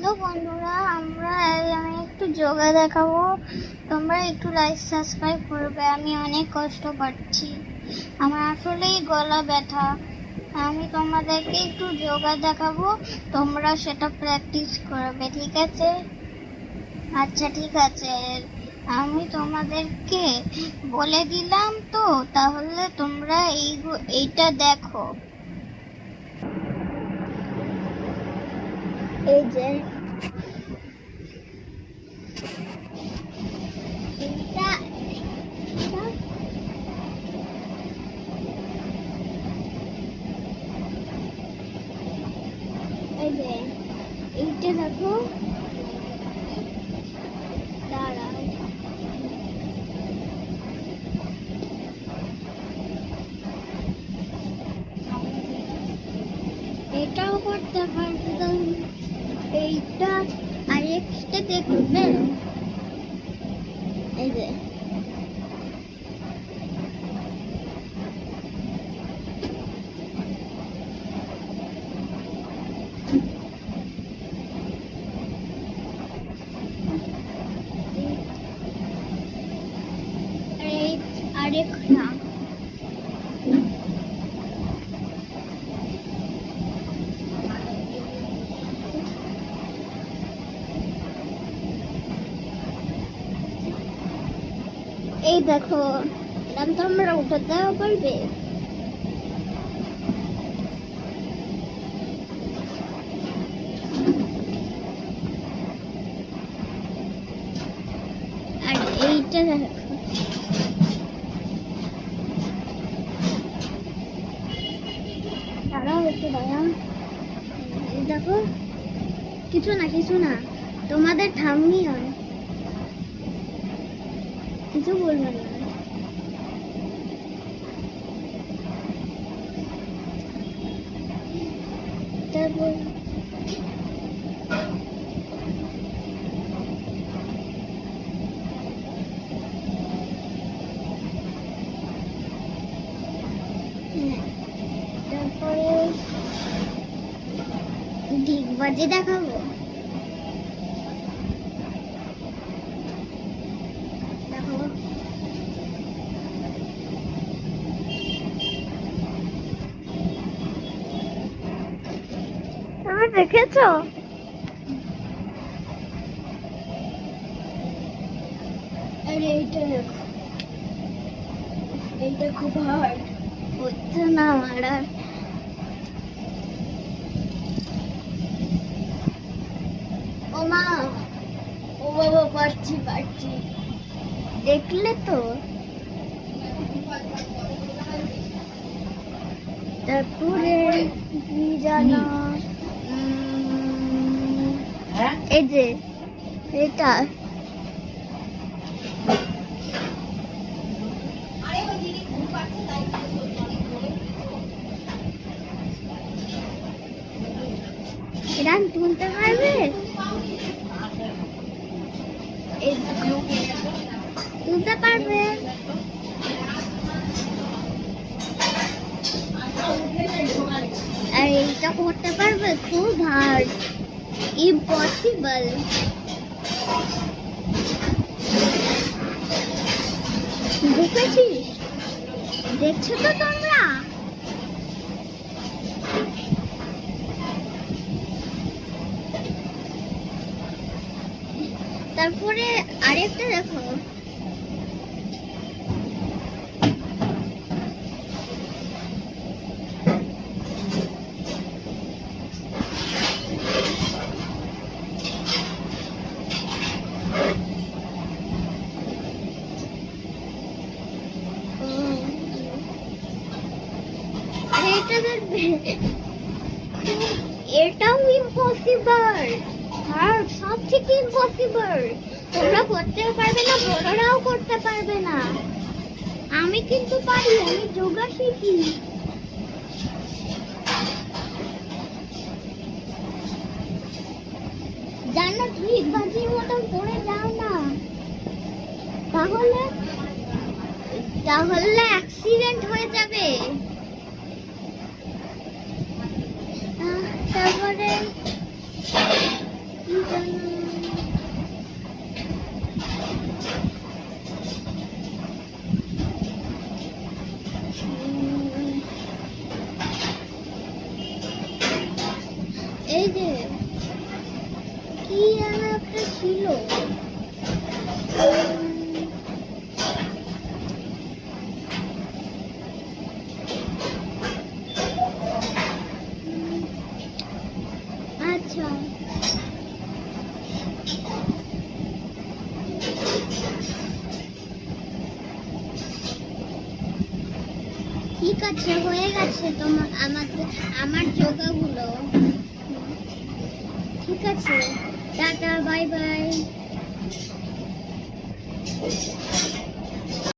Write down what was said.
Hello বন্ধুরা, আমি একটু যোগা দেখাবো। তোমরা একটু লাইক সাবস্ক্রাইব করবে। আমি অনেক কষ্ট পাচ্ছি, আমার আসলেই গলা ব্যথা। আমি তোমাদেরকে একটু যোগা দেখাবো, তোমরা সেটা প্র্যাকটিস করবে, ঠিক আছে? আচ্ছা ঠিক আছে, আমি তোমাদেরকে বলে দিলাম তো, তাহলে তোমরা এইটা দেখো। এই যে এইটা দেখো, দাঁড়াও, এটাও করতে পারতাম। এইটা আরেকটা দেখবে, এই যে আরেকটা। এই দেখো, তোমরা উঠাতেও পারবে। আর এইটা দেখো, দাঁড়াও একটু দাঁড়াও। দেখো, কিছু না তোমাদের ঠাম্মি হয়, কিছু বলবে না। তারপর তারপরে ডিগবাজি দেখাবো। দেখো, তুমি দেখেছো? আরে এইটা দেখো, এইটা খুব হার্ড হচ্ছে না আমার আর। ও মা, ও বাবা, পারছি দেখলে তো। তারপরে কি জানো, এই যে এটা এটা তুলতে পারবে, তুলতে পারবে। আর এইটা করতে পারবে, খুব হার্ড, ইম্পসিবল। দেখেছিস? দেখছো তো তোমরা? তারপরে আরেকটা দেখো, এটা দেখবে, এটাও ইম্পসিবল, আর সব থেকে ইম্পসিবল। তোমরা করতেও পারবে না, বড়রাও করতে পারবে না। আমি কিন্তু পারি, আমি যোগা শিখি। জানো, ঠিক বাজির মতন করে যাও না, তাহলে অ্যাক্সিডেন্ট হয়ে যাবে। তারপরে কি জানো? এই যে কি যেন একটা ছিল। আচ্ছা ঠিক আছে, হয়ে গেছে তোমার আমার যোগাগুলো। ঠিক আছে, টাটা, বাই বাই।